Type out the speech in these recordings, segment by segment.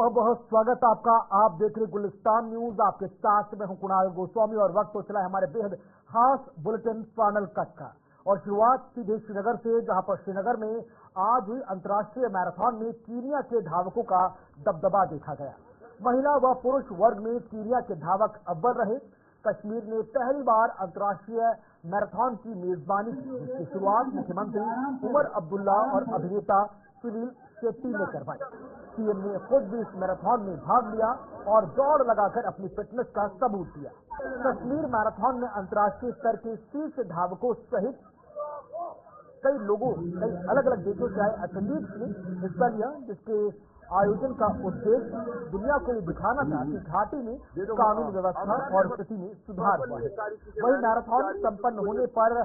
बहुत बहुत स्वागत आपका। आप देख रहे गुलिस्तान न्यूज। आपके साथ में हूं कुणाल गोस्वामी और वक्त हो चला है हमारे बेहद खास बुलेटिन फाइनल कट का। और शुरुआत सीधे श्रीनगर से, जहां पर श्रीनगर में आज हुई अंतर्राष्ट्रीय मैराथन में कीनिया के धावकों का दबदबा देखा गया। महिला व पुरुष वर्ग में कीनिया के धावक अव्वल रहे। कश्मीर ने पहली बार अंतर्राष्ट्रीय मैराथन की मेजबानी की, जिसकी शुरुआत मुख्यमंत्री उमर अब्दुल्ला और अभिनेता सुनील शेट्टी ने करवाई। सीएम ने खुद भी इस मैराथन में भाग लिया और दौड़ लगाकर अपनी फिटनेस का सबूत दिया। कश्मीर मैराथन में अंतर्राष्ट्रीय स्तर के शीर्ष धावकों सहित कई अलग अलग देशों से आए एथलीट्स ने हिस्सा लिया, जिसके आयोजन का उद्देश्य दुनिया को ये दिखाना था कि घाटी में कानून व्यवस्था और स्थिति में सुधार हुआ है। वही मैराथन संपन्न होने पर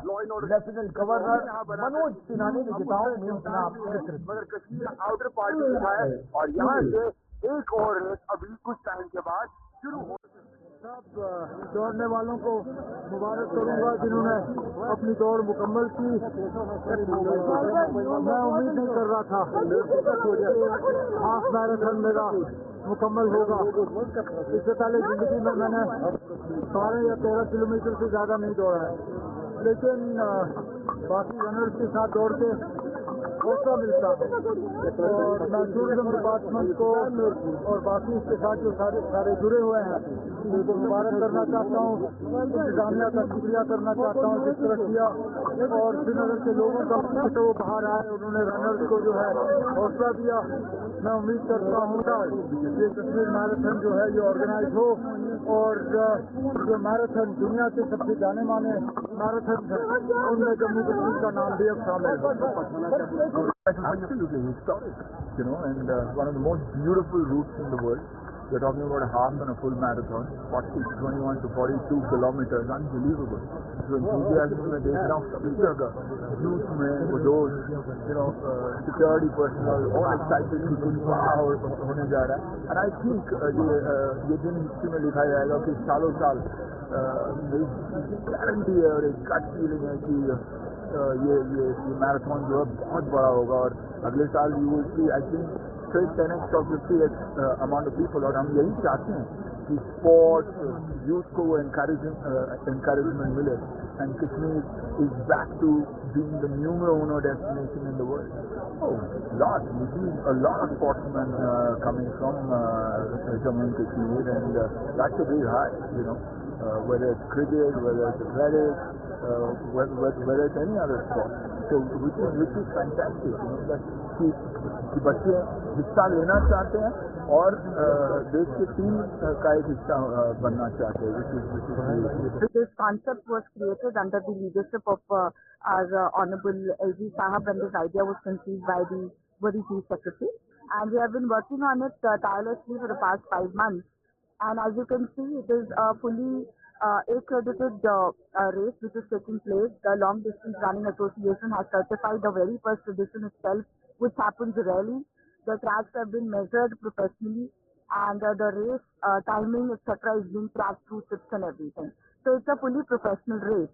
लेफ्टिनेंट गवर्नर मनोज सिन्हा ने विजेताओं में अपना कश्मीर आउटर पार्टी है और यहाँ से एक और अभी कुछ टाइम के बाद शुरू हो। सब दौड़ने वालों को मुबारक करूंगा जिन्होंने अपनी दौड़ मुकम्मल की। मैं उम्मीद नहीं कर रहा था हाफ मैराथन मेरा मुकम्मल होगा। इससे पहले जिंदगी में मैंने 12 या 13 किलोमीटर से ज़्यादा नहीं दौड़ा है, लेकिन बाकी रनर्स के साथ दौड़ के हौसला मिलता है। और मैं टूरिज्म डिपार्टमेंट को और बाकी इसके साथ जो सारे जुड़े हुए हैं उनको मुबारक करना चाहता हूँ, इंतजामिया का शुक्रिया करना चाहता हूँ जिस तरह किया। और श्रीनगर के लोगों का तो बाहर आए, उन्होंने रनर्स को जो है हौसला दिया। मैं उम्मीद करता हूँ ये कश्मीर मैराथन जो है ये ऑर्गेनाइज हो और जो मैराथन दुनिया के सबसे जाने माने मैराथन है उनमें जम्मू कश्मीर का नाम भी अब शामिल है। Absolutely historic, and one of the most beautiful routes in the world. We're talking about a half and a full marathon, 21 to 42 kilometers, unbelievable. So enthusiasm में देख रहा हूँ सभी जगह, youth में, those, security personnel, all excited कि कुछ बड़ा होने जा रहा है. And I think ये दिन हिस्ट्री में लिखा जाएगा कि सालों साल गारंटी है और एक गट फीलिंग है कि ये मैराथन जो है बहुत बड़ा होगा और अगले साल you will see I think 10x और 50x अमाउंट ऑफ पीपल। और हम यही चाहते हैं कि स्पोर्ट्स यूथ को वो encouragement मिले and Kashmir is back to being the numero uno destination in the world. We see a lot of sportsmen coming from Jammu and Kashmir, and that's a big high, whether it's cricket, whether it's athletics, whether it's any other sport. So which is fantastic, that कि बच्चे हिस्सा लेना चाहते हैं और देश के team का एक हिस्सा बनना चाहते हैं। This concept was created under the leadership of our Honorable LG Sahab, and this idea was conceived by the very Chief Secretary, and we have been working on it tirelessly for the past 5 months. And as you can see, it is a fully accredited race which is taking place. The Long Distance Running Association has certified the very first edition itself, which happens rarely. The tracks have been measured professionally, and the race timing, etc., is being tracked through tips and everything. So it's a fully professional race.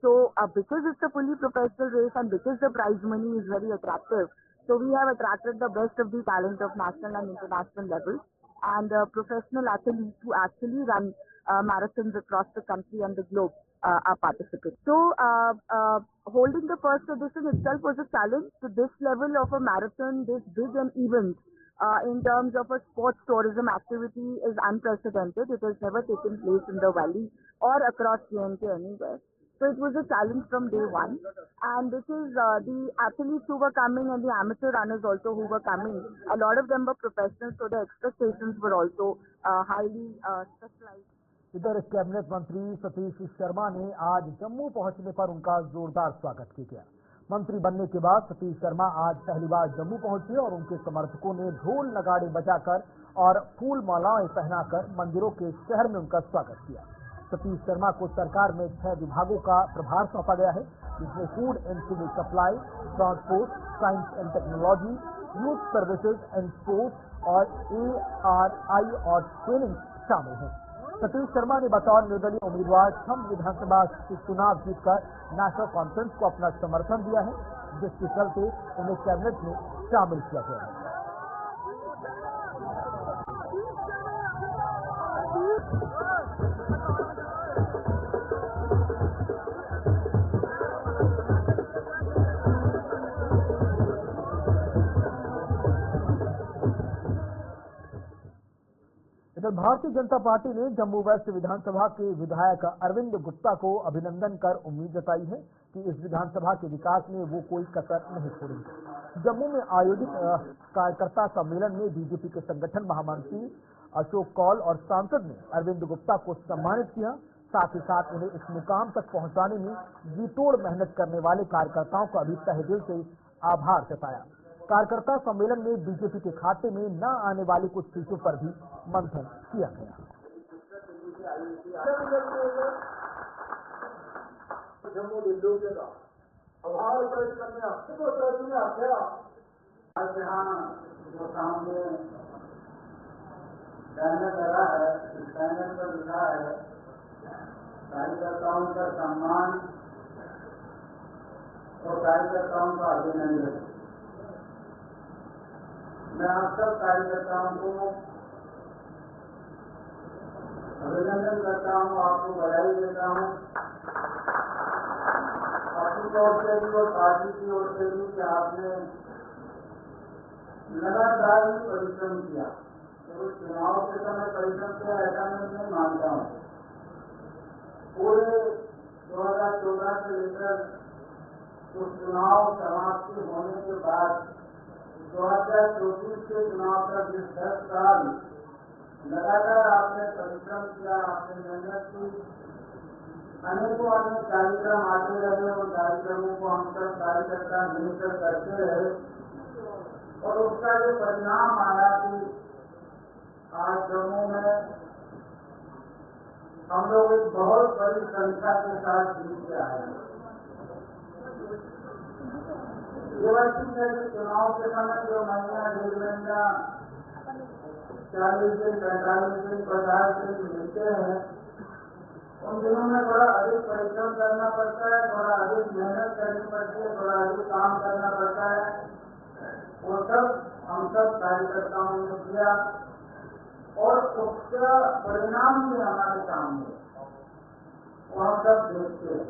So because it's a fully professional race and because the prize money is very attractive, so we have attracted the best of the talent of national and international level, and professional athletes who actually run marathons across the country and the globe are participating. So holding the first edition itself was a challenge. To this level of a marathon, this big an event in terms of a sports tourism activity is unprecedented. It has never taken place in the valley or across J&K anywhere. So it was a challenge from day one, and this is the athletes who were coming and the amateur runners also who were coming. A lot of them were professionals, so the expectations were also highly specialized. इधर cabinet मंत्री सतीश शर्मा ने आज जम्मू पहुंचने पर उनका जोरदार स्वागत किया गया। मंत्री बनने के बाद सतीश शर्मा आज पहली बार जम्मू पहुंचे और उनके समर्थकों ने ढोल नगाड़े बजाकर और फूल मालाएं पहनाकर मंदिरों के शहर में उनका स्वागत किया। सतीश शर्मा को सरकार में 6 विभागों का प्रभार सौंपा गया है, जिसमें food and civil supply, transport, science and technology, youth services and sports और ARI और ट्रेनिंग शामिल हैं। सतीश शर्मा ने बतौर निर्दलीय उम्मीदवार छम विधानसभा चुनाव जीतकर नेशनल कॉन्फ्रेंस को अपना समर्थन दिया है, जिसके चलते उन्हें कैबिनेट में शामिल किया गया है। इधर भारतीय जनता पार्टी ने जम्मू वेस्ट विधानसभा के विधायक अरविंद गुप्ता को अभिनंदन कर उम्मीद जताई है कि इस विधानसभा के विकास में वो कोई कसर नहीं छोड़ेंगे। जम्मू में आयोजित कार्यकर्ता सम्मेलन में बीजेपी के संगठन महामंत्री अशोक कौल और सांसद ने अरविंद गुप्ता को सम्मानित किया। साथ ही साथ उन्हें इस मुकाम तक पहुंचाने में जी तोड़ मेहनत करने वाले कार्यकर्ताओं का भी तहे दिल से आभार जताया। कार्यकर्ता सम्मेलन में बीजेपी के खाते में न आने वाली कुछ सीटों पर भी मंथन किया गया। जो सामने बैनर लगा है, इस बैनर पर लिखा है कार्यकर्ताओं का सम्मान और कार्यकर्ताओं का अभिनंदन। मैं आप सब कार्यकर्ताओं को अभिनंदन करता हूँ, आपको बधाई देता हूँ। अपनी ओर से भी और पार्टी की ओर से भी कि आपने लगातार ही परिश्रम किया। केवल चुनाव के समय परिश्रम किया ऐसा मैं नहीं मानता हूँ। पूरे 2014 से लेकर उस चुनाव समाप्ति होने के बाद 2024 के चुनाव तक जिस 10 साल लगातार आपने परिश्रम किया, आपने मेहनत की, अनेकों अनेक कार्यक्रम आते रहे। उन कार्यक्रमों को हम सब कार्यकर्ता मिलकर करते रहे और उसका जो परिणाम आया कि आज जम्मू में हम लोग एक बहुत बड़ी संख्या के साथ जीत के आए हैं। केवल जैसे चुनाव के समय जो महीना 1.5 महीना 40 दिन 45 दिन 50 दिन मिलते हैं, उन दिनों में थोड़ा अधिक परिश्रम करना पड़ता है, थोड़ा अधिक मेहनत करनी पड़ती है, थोड़ा अधिक काम करना पड़ता है। वो सब हम सब कार्यकर्ताओं ने किया और उसका परिणाम भी हमारे सामने वो हम सब देखते हैं।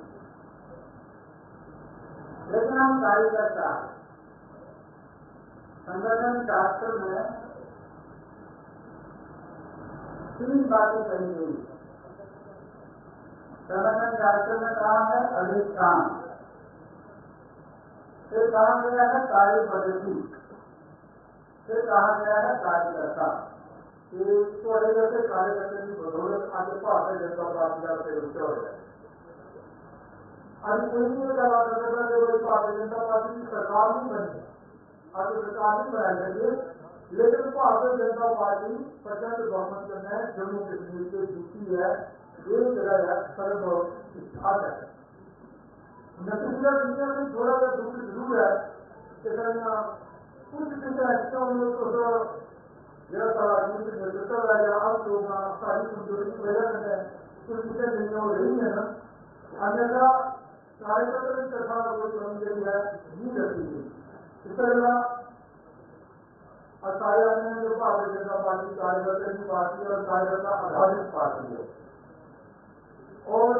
लेकिन हम कार्यकर्ता संगठन शास्त्र में 3 बातें कही गई। संगठन शास्त्र में कहा है अधिष्ठान, फिर कहा गया है कार्य पद्धति, फिर कहा गया है कार्यकर्ता। इसको जैसे कार्यकर्ता की बदौलत आगे भारतीय जनता पार्टी का रुचि हो जाए। अभी कोई नहीं क्या बात कर रहा है, भारतीय जनता पार्टी की सरकार नहीं बनी, अभी सरकार नहीं बनाई जाएगी, लेकिन भारतीय जनता पार्टी प्रचंड बहुमत में जम्मू कश्मीर से जीती है। एक जगह है सर्व इच्छा है। नतीजा दुनिया में थोड़ा सा दुख जरूर है कि कुछ चीजें ऐसे होंगे तो नेतृत्व रहेगा। अब लोग सारी कमजोरी की वजह से कुछ चीजें नहीं हो रही है ना, अन्यथा कार्यकर्ता की तरफा कोई कमी गई है नहीं रखी गई। इस तरह असाया में जो भारतीय जनता पार्टी कार्यकर्ता की पार्टी और कार्यकर्ता आधारित पार्टी है और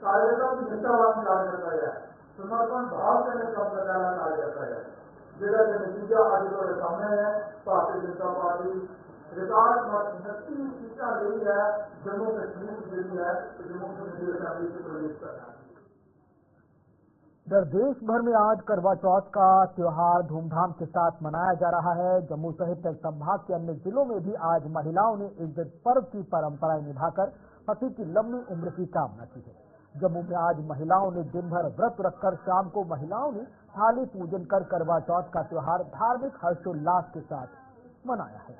कार्यकर्ता की निष्ठावान कार्यकर्ता है, समर्पण भाव से काम करने वाला कार्यकर्ता है, जिसका नतीजा आज तो सामने है। भारतीय जनता पार्टी रिकॉर्ड 29 सीटें गई है, जम्मू कश्मीर गई है, जम्मू कश्मीर असेंबली से प्रवेश कर रहा है। इधर देश भर में आज करवा चौथ का त्योहार धूमधाम के साथ मनाया जा रहा है। जम्मू सहित संभाग के अन्य जिलों में भी आज महिलाओं ने इस पर्व की परंपराएं निभाकर पति की लंबी उम्र की कामना की है। जम्मू में आज महिलाओं ने दिन भर व्रत रखकर शाम को महिलाओं ने थाली पूजन कर करवा चौथ का त्योहार धार्मिक हर्षोल्लास के साथ मनाया है।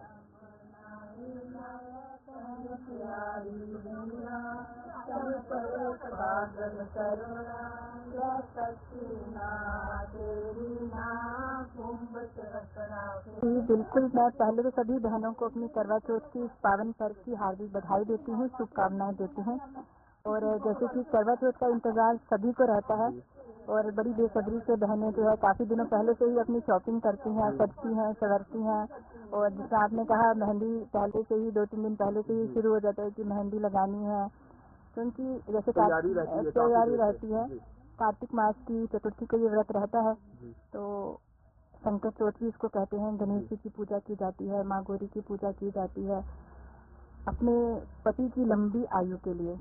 बिल्कुल, मैं पहले तो सभी बहनों को अपनी करवा चौथ की इस पावन पर्व की हार्दिक बधाई देती हूँ, शुभकामनाएं देती हूँ। और जैसे कि करवा चौथ का इंतजार सभी को रहता है और बड़ी बेसब्री से बहनें जो है काफी दिनों पहले से ही अपनी शॉपिंग करती हैं, सजती हैं, संवरती हैं। और जैसे आपने कहा मेहंदी पहले से ही 2-3 दिन पहले से ही शुरू हो जाता है कि मेहंदी लगानी है, क्योंकि जैसे तैयारी रहती है। कार्तिक मास की चतुर्थी को ये व्रत रहता है, तो संकट चौथ भी इसको कहते हैं। गणेश जी की पूजा की जाती है, माँ गौरी की पूजा की जाती है। अपने पति की लंबी आयु के लिए,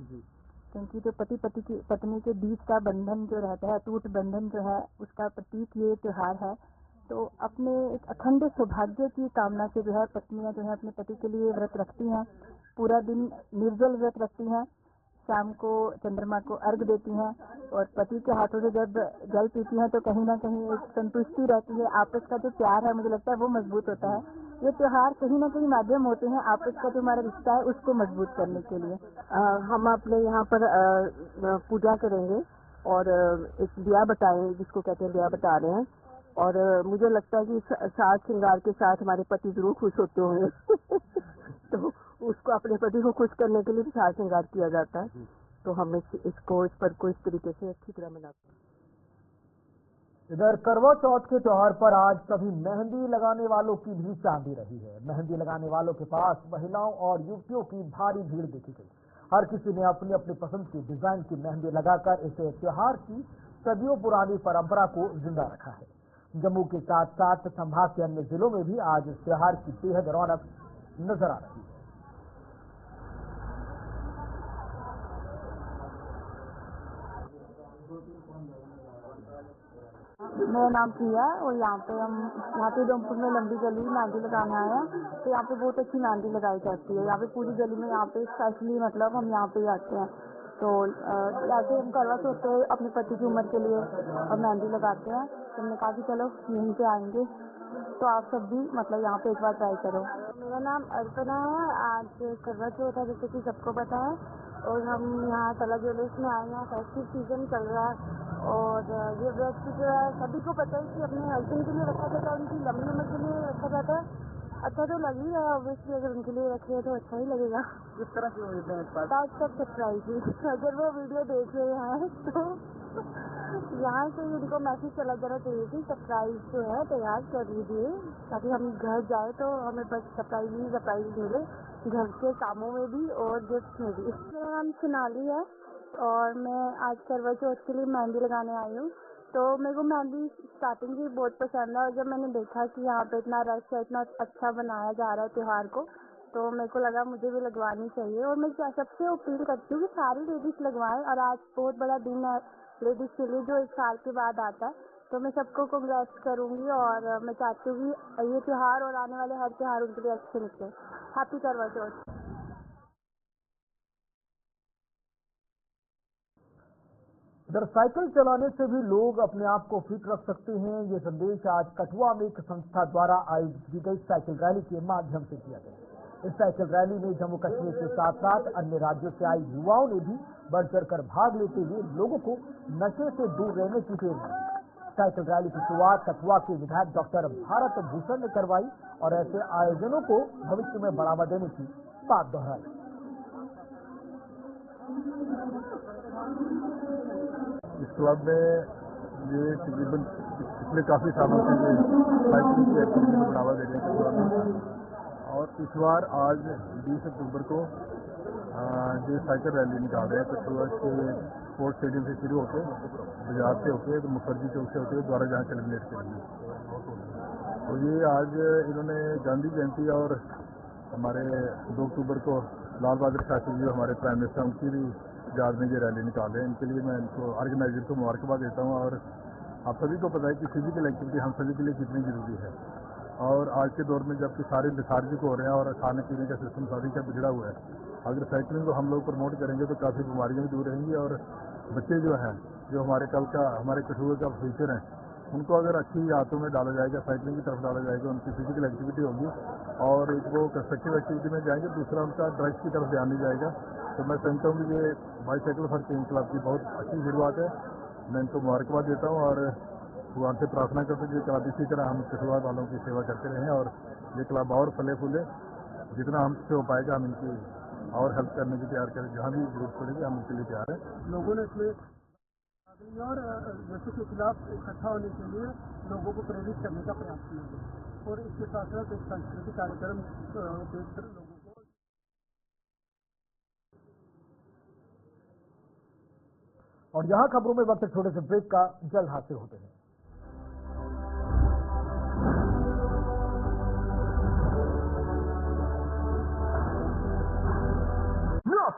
क्योंकि जो पति पत्नी के बीच का बंधन जो रहता है, टूट बंधन जो है, उसका प्रतीक ये त्योहार है। तो अपने एक अखंड सौभाग्य की कामना से जो है पत्नियां जो है अपने पति के लिए व्रत रखती हैं, पूरा दिन निर्जल व्रत रखती हैं, शाम को चंद्रमा को अर्घ देती हैं और पति के हाथों से जब जल पीती हैं तो कहीं ना कहीं एक संतुष्टि रहती है। आपस का जो प्यार है मुझे लगता है वो मजबूत होता है। ये त्योहार कहीं ना कहीं माध्यम होते हैं आपस का जो हमारा रिश्ता है उसको मजबूत करने के लिए। हम अपने यहाँ पर पूजा करेंगे और एक दिया बताएंगे, जिसको कहते हैं दिया बता रहे हैं, और मुझे लगता है कि साज श्रृंगार के साथ हमारे पति जरूर खुश होते होंगे तो उसको अपने पति को खुश करने के लिए साज श्रृंगार किया जाता है। तो हम इस पर को इस तरीके से अच्छी तरह मनाते हैं। इधर करवा चौथ के त्योहार पर आज सभी मेहंदी लगाने वालों की भी चांदी रही है। मेहंदी लगाने वालों के पास महिलाओं और युवतियों की भारी भीड़ देखी गई। हर किसी ने अपनी अपनी पसंद की डिजाइन की मेहंदी लगाकर इस त्योहार की सदियों पुरानी परंपरा को जिंदा रखा है। जम्मू के साथ साथ संभाग के अन्य जिलों में भी आज इस त्योहार की बेहद रौनक नजर आ रही है। मेरा नाम प्रिया है और यहाँ पे उधमपुर में लंबी गली मेहंदी लगाने आए हैं। तो यहाँ पे बहुत अच्छी मेहंदी लगाई जाती है। यहाँ पे पूरी गली में यहाँ पे स्पेशली मतलब हम यहाँ पे आते हैं। तो ऐसे हम करवा चौथ पे अपने पति की उम्र के लिए मेहंदी लगाते हैं। तो हमने कहा कि चलो यहीं पे आएंगे, तो आप सब भी मतलब यहाँ पे एक बार ट्राई करो। मेरा नाम अर्पणा है। आज करवा चौथ है जैसे कि सबको पता है, और हम यहाँ तला ज्वेलर्स में आए हैं। फेस्टिव सीजन चल रहा है और ये व्रत जो है सभी को पता है कि अपने हस्बैंड के लिए रखा जाता है, उनकी लंबी उम्र के लिए रखा जाता है। अच्छा तो लग ही रहा है, ऑब्वियसली अगर उनके लिए रखे हैं तो अच्छा ही लगेगा। किस तरह की सब सरप्राइज है। अगर वो वीडियो देख रहे हैं तो यहाँ से उनको मैसेज चला जाना चाहिए कि सरप्राइज जो है तैयार कर लीजिए, ताकि हम घर जाए तो हमें बस सरप्राइज मिले, घर के कामों में भी और गिफ्ट में भी। मेरा नाम सोनाली है और मैं आज करवा चौथ के लिए मेहंदी लगाने आई हूँ। तो मेरे को मेहंदी स्टार्टिंग से बहुत पसंद है और जब मैंने देखा कि यहाँ पे इतना रश है, इतना अच्छा बनाया जा रहा है त्योहार को, तो मेरे को लगा मुझे भी लगवानी चाहिए। और मैं सबसे अपील करती हूँ कि सारी लेडीज लगवाएं। और आज बहुत बड़ा दिन है लेडीज के लिए जो 1 साल के बाद आता है, तो मैं सबको कांग्रेट्स करूंगी और मैं चाहती हूँ कि ये त्योहार और आने वाले हर त्योहार उनके लिए अच्छे निकले। हैप्पी करवा चौथ। इधर साइकिल चलाने से भी लोग अपने आप को फिट रख सकते हैं। ये संदेश आज कठुआ में एक संस्था द्वारा आयोजित की गई साइकिल रैली के माध्यम से दिया गया। इस साइकिल रैली में जम्मू कश्मीर के साथ साथ अन्य राज्यों से आए युवाओं ने भी बढ़ चढ़कर भाग लेते हुए लोगों को नशे से दूर रहने की प्रेरणा दी। साइकिल रैली की शुरुआत कठुआ के विधायक डॉक्टर भारत भूषण ने करवाई और ऐसे आयोजनों को भविष्य में बढ़ावा देने की बात दोहराई। इस क्लब में ये तकरीबन पिछले काफ़ी सालों से ये साइकिलिंग की एक्टिविटी को बढ़ावा देने की कोशिश, और इस बार आज 20 अक्टूबर को जो साइकिल रैली निकाल रहे हैं कठुआ के स्पोर्ट्स स्टेडियम से शुरू होकर बाजार से होकर तो मुखर्जी चौक से होकर द्वारा जहाँ सेलिब्रेट करेंगे। तो ये आज इन्होंने गांधी जयंती और हमारे 2 अक्टूबर को लाल बहादुर शास्त्री जी हमारे प्राइम मिनिस्टर उनकी भी याद में ये रैली निकाल रहे हैं। इनके लिए मैं इनको ऑर्गेनाइजर को मुबारकबाद देता हूँ। और आप सभी को पता है कि फिजिकल एक्टिविटी हम सभी के लिए कितनी ज़रूरी है, और आज के दौर में जबकि सारे लेथार्जिक हो रहे हैं और खाने पीने का सिस्टम सारी का बिगड़ा हुआ है, अगर साइकिलिंग को हम लोग प्रमोट करेंगे तो काफ़ी बीमारियाँ भी दूर रहेंगी। और बच्चे जो हैं, जो हमारे कल का हमारे कठुआ का फ्यूचर है, उनको अगर अच्छी आदतों में डाला जाएगा, साइकिलिंग की तरफ डाला जाएगा, उनकी फिजिकल एक्टिविटी होगी और एक वो कंस्ट्रक्टिव एक्टिविटी में जाएंगे, दूसरा उनका ड्रग्स की तरफ ध्यान नहीं जाएगा। तो मैं समझता हूँ कि ये बाईसाइकिल फॉर चेंज क्लब की बहुत अच्छी शुरुआत है। मैं इनको मुबारकबाद देता हूँ और भगवान से प्रार्थना करते हैं कि क्लब इसी तरह हम कठुआ वालों की सेवा करते रहें और ये क्लब और फले फूले। जितना हमसे हो पाएगा हम इनकी और हेल्प करने की तैयार करें, जहाँ भी जरूरत पड़ेगी हम उनके लिए तैयार हैं। लोगों ने इसमें और नशे के खिलाफ इकट्ठा होने के लिए लोगों को प्रेरित करने का प्रयास किया और इसके साथ साथ एक सांस्कृतिक कार्यक्रम देखकर लोगों को। और यहाँ खबरों में वक्त छोटे से ब्रेक का जल्द हासिल होते हैं। आज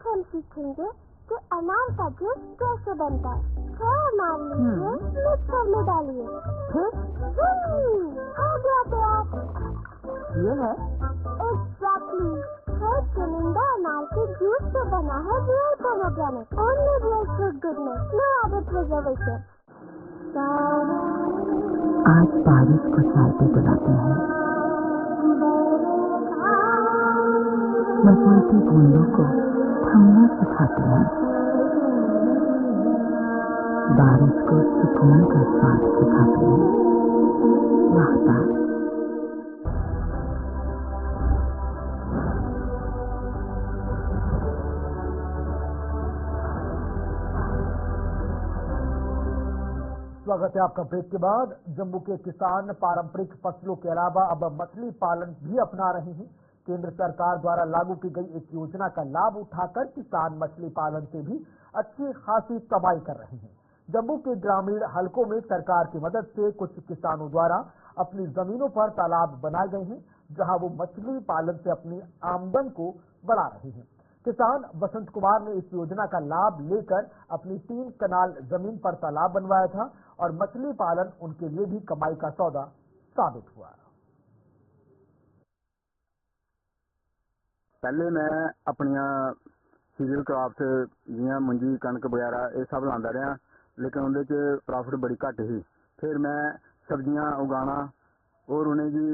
हम सीखेंगे कि अनार का जूस कैसे बनता है। थोड़ा मान लीजिए, मिक्सर में डालिए, फिर हो गया तैयार। ये है एग्जैक्टली, हर चुनिंदा अनार के जूस से बना है real pomegranate, only real fruit goodness, no added preservative. आज बारिश को चाय पे बुलाते हैं, मसूर की बूंदों को थमना सिखाते हैं, बारिश को सुकून का स्वाद सिखाते हैं। वाहता स्वागत है आपका ब्रेक के बाद। जम्मू के किसान पारंपरिक फसलों के अलावा अब मछली पालन भी अपना रहे हैं। केंद्र सरकार द्वारा लागू की गई एक योजना का लाभ उठाकर किसान मछली पालन से भी अच्छी खासी कमाई कर रहे हैं। जम्मू के ग्रामीण हलकों में सरकार की मदद से कुछ किसानों द्वारा अपनी जमीनों पर तालाब बनाए गए हैं, जहां वो मछली पालन से अपनी आमदन को बढ़ा रहे हैं। किसान वसंत कुमार ने इस योजना का लाभ लेकर अपनी 3 कनाल जमीन पर तालाब बनवाया था और मछली पालन उनके लिए भी कमाई का सौदा साबित हुआ। पहले मैं अपनिया सीरियल क्रॉप्स जियां मुंजी कणक वगैरह ये सब लांदा रहा, लेकिन उनदे च प्रॉफिट बड़ी घट ही। फिर मैं सब्जियां उगाना और उन्हें जी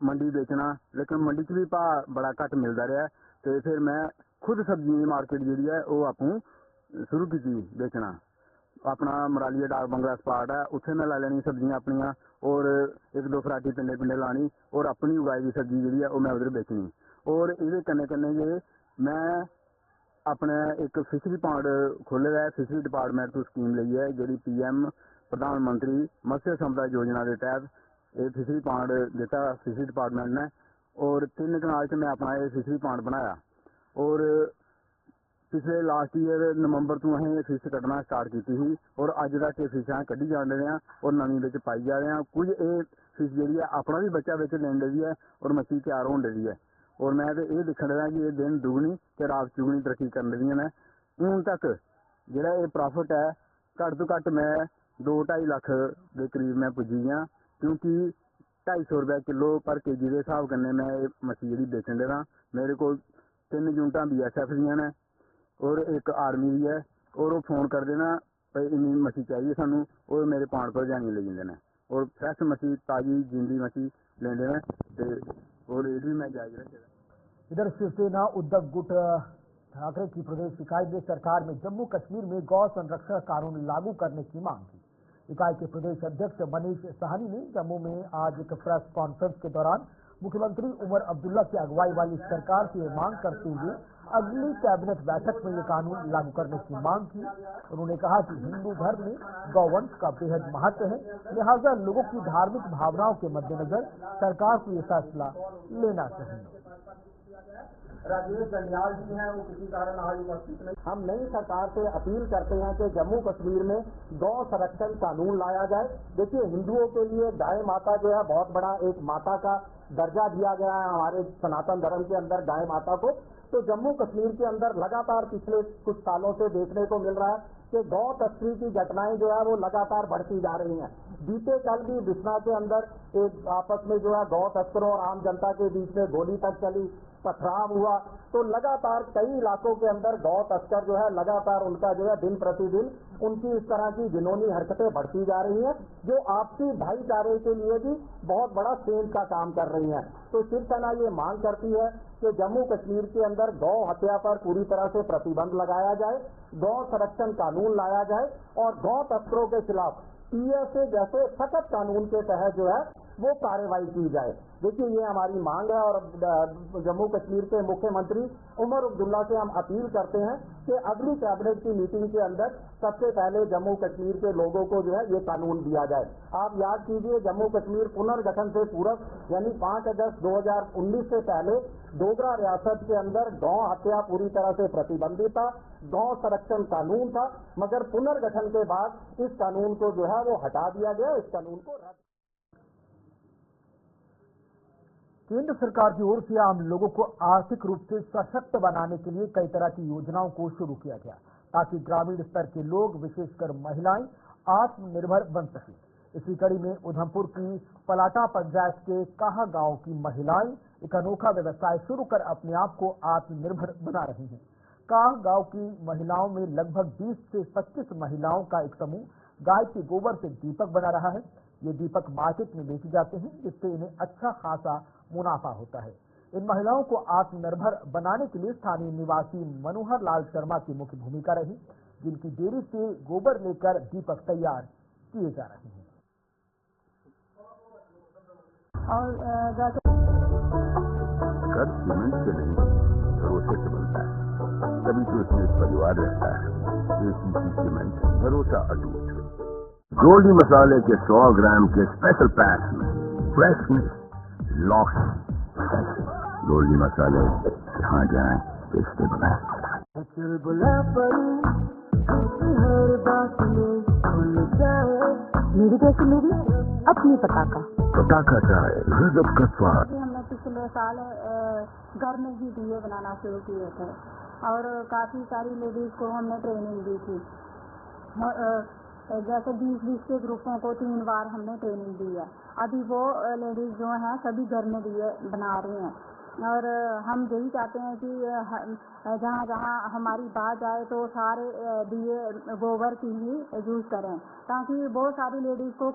मंडी बेचना, लेकिन मंडी च भी भाव बड़ा घट मिलता रहा। तो फिर मैं खुद सब्जी की मार्केट जी है वो आपू शुरू की बेचना। अपना मरालिया डाक बंगला स्पाट है, उत्थे मैं ला लेनी सब्जियां अपनियां और 1-2 फराटी पिंडे पिंडे लानी और अपनी उगाई की सब्जी जी है वो मैं उधर बेचनी। और ये कन्ने कन्ने जे मैं अपने एक फिशरी पॉन्ड खोले है, फिशरी डिपार्टमेंट तो स्कीम ली है जी PM प्रधानमंत्री मत्स्य संपदा योजना के तहत ये फिशरी पॉन्ड दिता फिशरी डिपार्टमेंट ने। और 3 कनाल च मैं अपना ये फिशरी पॉन्ड बनाया और पिछले लास्ट ईयर नवंबर तो अं फिश कटना स्टार्ट की थी और अज तक ये फिश कढ़ी जा रहे हैं और नवी बिच पाई जा रहे हैं। कुछ ये फिश जी है अपना भी बच्चा बिच लेन दी है और मच्छी तैयार होने दी है। और मैं तो ये दिखन रहा कि ये दिन दुगनी तो रात चुगनी तरक्की कर दी ने। हूँ तक जोड़ा ये प्रॉफिट है घट तो घट मैं 2-2.5 लाख के करीब मैं पुजी हाँ, क्योंकि 250 रुपये किलो पर केजी के हिसाब कन्ने मैं मच्छी जी बेचन दे रहा। मेरे को 3 यूनिटां BSF दियां ने और एक आर्मी भी है और वो फोन कर देना भाई इन्नी मच्छी चाहिए सानू और मेरे पॉन्ड पर जानी ले जाते हैं और फ्रैश मच्छी ताजी जिंदी मच्छी लेंदे ने और ये भी मैं जायज रखे। इधर शिवसेना उद्धव गुट ठाकरे की प्रदेश इकाई ने सरकार में जम्मू कश्मीर में गौ संरक्षण कानून लागू करने की मांग की। इकाई के प्रदेश अध्यक्ष मनीष साहनी ने जम्मू में आज एक प्रेस कॉन्फ्रेंस के दौरान मुख्यमंत्री उमर अब्दुल्ला की अगुवाई वाली सरकार से मांग करते हुए अगली कैबिनेट बैठक में ये कानून लागू करने की मांग की। उन्होंने कहा कि हिंदू धर्म में गौवंश का बेहद महत्व है, लिहाजा लोगों की धार्मिक भावनाओं के मद्देनजर सरकार को ये फैसला लेना चाहिए। राजेश जंडियाल जी हैं, वो किसी कारण आज उपस्थित नहीं। हम नई सरकार से अपील करते हैं कि जम्मू कश्मीर में गौ संरक्षण कानून लाया जाए। देखिए, हिंदुओं के लिए गाय माता जो है बहुत बड़ा एक माता का दर्जा दिया गया है हमारे सनातन धर्म के अंदर गाय माता को। तो जम्मू कश्मीर के अंदर लगातार पिछले कुछ सालों से देखने को मिल रहा है कि गौ तस्करी की घटनाएं जो है वो लगातार बढ़ती जा रही हैं। बीते कल भी बिस्ना के अंदर एक आपस में जो है गौ तस्करों और आम जनता के बीच में गोली तक चली, पथराव हुआ। तो लगातार कई इलाकों के अंदर गौ तस्कर जो है लगातार उनका जो है दिन प्रतिदिन उनकी इस तरह की घिनौनी हरकतें बढ़ती जा रही हैं, जो आपसी भाईचारे के लिए भी बहुत बड़ा सेंध का काम कर रही हैं। तो शिवसेना ये मांग करती है कि जम्मू कश्मीर के अंदर गौ हत्या पर पूरी तरह से प्रतिबंध लगाया जाए, गौ संरक्षण कानून लाया जाए और गौ तस्करों के खिलाफ PSA जैसे सख्त कानून के तहत जो है वो कार्रवाई की जाए। देखिए, ये हमारी मांग है और जम्मू कश्मीर के मुख्यमंत्री उमर अब्दुल्ला से हम अपील करते हैं कि अगली कैबिनेट की मीटिंग के अंदर सबसे पहले जम्मू कश्मीर के लोगों को जो है ये कानून दिया जाए। आप याद कीजिए, जम्मू कश्मीर पुनर्गठन से पूर्व यानी 5 अगस्त 2019 से पहले डोगरा रियासत के अंदर गौ हत्या पूरी तरह से प्रतिबंधित था, गौ संरक्षण कानून था, मगर पुनर्गठन के बाद इस कानून को जो है वो हटा दिया गया, इस कानून को रद्द। केंद्र सरकार की ओर से आम लोगों को आर्थिक रूप से सशक्त बनाने के लिए कई तरह की योजनाओं को शुरू किया गया ताकि ग्रामीण स्तर के लोग, विशेषकर महिलाएं, आत्मनिर्भर बन सकें। इसी कड़ी में उधमपुर की पलाटा पंचायत के काहा गांव की महिलाएं एक अनोखा व्यवसाय शुरू कर अपने आप को आत्मनिर्भर बना रही हैं। काह गांव की महिलाओं में लगभग 20 से 25 महिलाओं का एक समूह गाय के गोबर से दीपक बना रहा है। ये दीपक मार्केट में बेचे जाते हैं, जिससे इन्हें अच्छा खासा मुनाफा होता है। इन महिलाओं को आत्मनिर्भर बनाने के लिए स्थानीय निवासी मनोहर लाल शर्मा की मुख्य भूमिका रही, जिनकी डेयरी से गोबर लेकर दीपक तैयार किए जा रहे हैं। घर सीमेंट से नहीं, भरोसे से बनता है, तभी तो इसमें परिवार रहता है। ACC सीमेंट, भरोसा अटूट। गोल्डी मसाले के 100 ग्राम के स्पेशल पैक में फ्रेशनेस लॉक्स। गोल्डी मसाले जहाँ जाए रिश्ते बनाए। मेरी कैसी मेरी अपनी पटाखा चाय, गजब का स्वाद। हमने पिछले साल घर में ही दिए बनाना शुरू किए थे और काफी सारी लेडीज को हमने ट्रेनिंग दी थी। जैसे 20-20 के ग्रुपों को 3 बार हमने ट्रेनिंग दी है। अभी वो लेडीज जो हैं सभी घर में दिए बना रही हैं और हम यही चाहते हैं कि जहाँ जहाँ हमारी बात जाए तो सारे दिए गोबर की ही यूज करें, ताकि बहुत सारी लेडीज को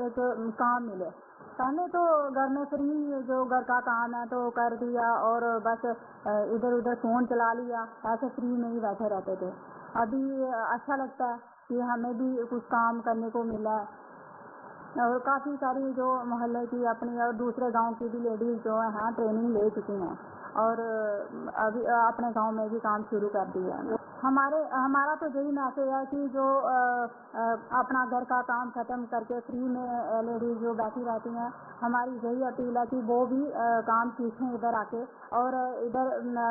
एक काम मिले। पहले तो घर में फ्री जो घर का काम है तो कर दिया और बस इधर उधर फोन चला लिया, ऐसे फ्री में ही बैठे रहते थे। अभी अच्छा लगता है कि हमें भी कुछ काम करने को मिला है और काफ़ी सारी जो मोहल्ले की अपनी और दूसरे गांव की भी लेडीज जो है ट्रेनिंग ले चुकी हैं और अभी अपने गांव में भी काम शुरू कर दिया है। हमारा तो यही मैसेज है कि जो अपना घर का काम खत्म करके फ्री में लेडीज जो बैठी रहती हैं, हमारी यही अपील है कि वो भी काम सीखें इधर आके और इधर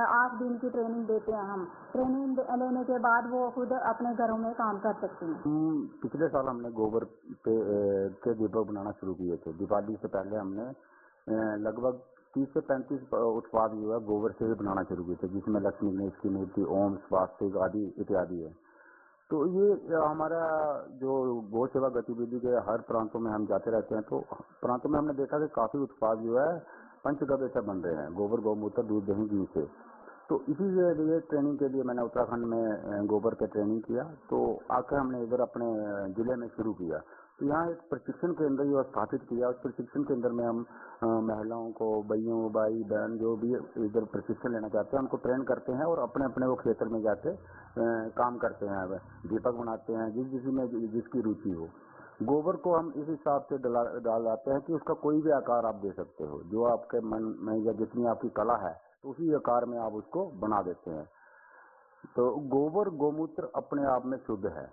8 दिन की ट्रेनिंग देते हैं हम। ट्रेनिंग लेने के बाद वो खुद अपने घरों में काम कर सकती हैं। पिछले साल हमने गोबर के दीपक बनाना शुरू किए थे। दिवाली से पहले हमने लगभग 30 से 35 उत्पाद जो है गोबर से ही बनाना शुरू किए थे, जिसमें लक्ष्मी गणेश की मूर्ति, ओम, स्वास्तिक आदि इत्यादि है। तो ये हमारा जो गौ सेवा गतिविधि के हर प्रांतों में हम जाते रहते हैं, तो प्रांतों में हमने देखा कि काफी उत्पाद जो है पंचगव्य से बन रहे हैं, गोबर, गौमूत्र, दूध, दही, घी से। तो इसी लिए ट्रेनिंग के लिए मैंने उत्तराखंड में गोबर के ट्रेनिंग किया, तो आकर हमने इधर अपने जिले में शुरू किया। तो यहाँ एक प्रशिक्षण केंद्र जो स्थापित किया, उस प्रशिक्षण केंद्र में हम महिलाओं को, भाइयों, भाई बहन जो भी इधर प्रशिक्षण लेना चाहते हैं उनको ट्रेन करते हैं और अपने अपने वो क्षेत्र में जाके काम करते हैं, दीपक बनाते हैं, जिसकी रुचि हो। गोबर को हम इस हिसाब से डालते हैं कि उसका कोई भी आकार आप दे सकते हो, जो आपके मन में या जितनी आपकी कला है तो उसी आकार में आप उसको बना देते हैं। तो गोबर, गौमूत्र अपने आप में शुद्ध है,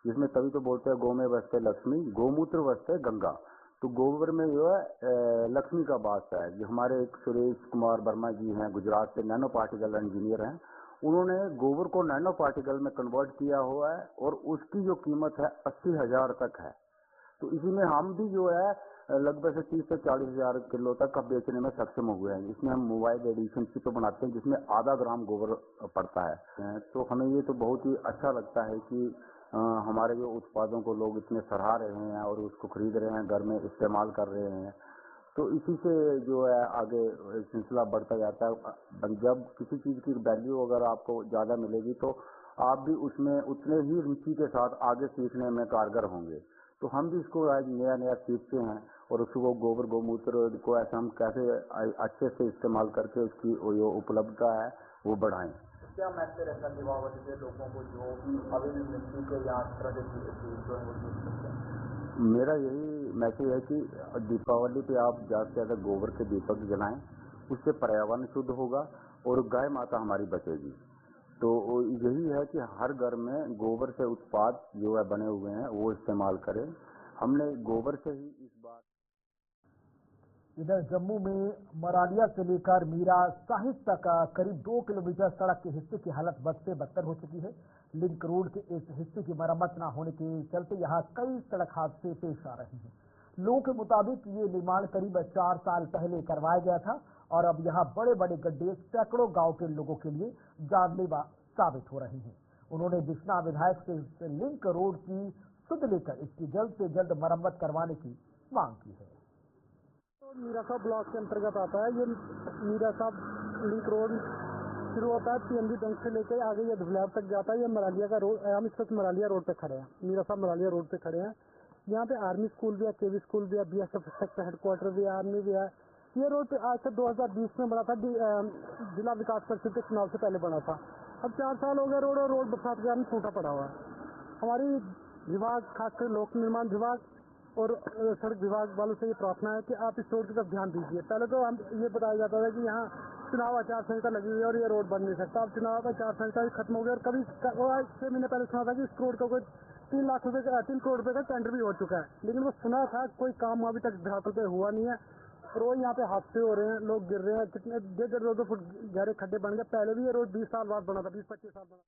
जिसमें तभी तो बोलते हैं गौ में बसते लक्ष्मी, गौमूत्र बसते गंगा। तो गोबर में जो है लक्ष्मी का वास है। जो हमारे एक सुरेश कुमार वर्मा जी हैं, गुजरात से नैनो पार्टिकल इंजीनियर हैं, उन्होंने गोबर को नैनो पार्टिकल में कन्वर्ट किया हुआ है और उसकी जो कीमत है 80,000 तक है। तो इसी में हम भी जो है लगभग से 30 से 40,000 किलो तक का बेचने में सक्षम हुए हैं, जिसमें हम मोबाइल एडिशन की तो बनाते हैं, जिसमें आधा ग्राम गोबर पड़ता है। तो हमें ये तो बहुत ही अच्छा लगता है कि हमारे जो उत्पादों को लोग इतने सराह रहे हैं और उसको खरीद रहे हैं, घर में इस्तेमाल कर रहे हैं। तो इसी से जो है आगे सिलसिला बढ़ता जाता है। जब किसी चीज़ की वैल्यू अगर आपको ज़्यादा मिलेगी तो आप भी उसमें उतने ही रुचि के साथ आगे सीखने में कारगर होंगे। तो हम भी इसको आज नया नया सीखते हैं और उसको गोबर, गौमूत्र को ऐसा हम कैसे अच्छे से इस्तेमाल करके उसकी जो उपलब्धता है वो बढ़ाएं। क्या मैसेज रहता है दीपावली के लोगों को जो अवेलेबिलिटी के या तरह के जो है वो चीज करते हैं? मेरा यही मैसेज है कि दीपावली पे आप ज़्यादा से ज़्यादा गोबर के दीपक जलाएं, उससे पर्यावरण शुद्ध होगा और गाय माता हमारी बचेगी। तो यही है कि हर घर में गोबर से उत्पाद जो है बने हुए हैं वो इस्तेमाल करें। हमने गोबर से ही इस बार इधर जम्मू में मरालिया से लेकर मीरा साहिब तक करीब 2 किलोमीटर सड़क के हिस्से की हालत बद से बदतर हो चुकी है। लिंक रोड के इस हिस्से की मरम्मत न होने के चलते यहां कई सड़क हादसे पेश आ रहे हैं। लोगों के मुताबिक ये निर्माण करीब 4 साल पहले करवाया गया था और अब यहाँ बड़े बड़े गड्ढे सैकड़ों गांव के लोगों के लिए जानलेवा साबित हो रहे हैं। उन्होंने बिश्ना विधायक से इस लिंक रोड की सुध लेकर इसकी जल्द से जल्द मरम्मत करवाने की मांग की है। मीरा साहब ब्लॉक के अंतर्गत आता है। ये मीरा साहब लिंक रोड शुरू होता है पीएनजी बैंक से लेकर आगे ये धुलाब तक जाता है। ये मरालिया का रोड, हम इस वक्त मरालिया रोड पे खड़े हैं। मीरा साहब मरालिया रोड पे खड़े हैं। यहाँ पे आर्मी स्कूल भी है, केवी स्कूल भी है, बीएसएफ सेक्टर हेडक्वार्टर भी है, आर्मी भी है। ये रोड आज से 2020 में बना था, जिला विकास परिषद के चुनाव से पहले बना था। अब 4 साल हो गए रोड, और रोड बरसात के कारण टूटा पड़ा हुआ है। हमारी विभाग, खासकर लोक निर्माण विभाग और सड़क विभाग वालों से ये प्रार्थना है कि आप इस रोड की तरफ ध्यान दीजिए। पहले तो हम ये बताया जाता था कि यहाँ चुनाव आचार संहिता लगी हुई है और ये रोड बन नहीं सकता। अब चुनाव आचार संहिता भी खत्म हो गया और कभी 6 महीने पहले सुना था कि इस रोड का कोई 3 लाख रुपए का 3 करोड़ रुपए का टेंडर भी हो चुका है, लेकिन वो सुना था, कोई काम अभी तक धरातल पे हुआ नहीं है। रोज यहाँ पे हादसे हो रहे हैं, लोग गिर रहे हैं, कितने 1.5-2 फुट गहरे खड्डे बन गए। पहले भी ये रोड 20 साल बाद बना था, 20-25 साल बना।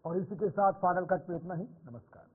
और इसी के साथ फाइनल कट पे इतना ही। नमस्कार।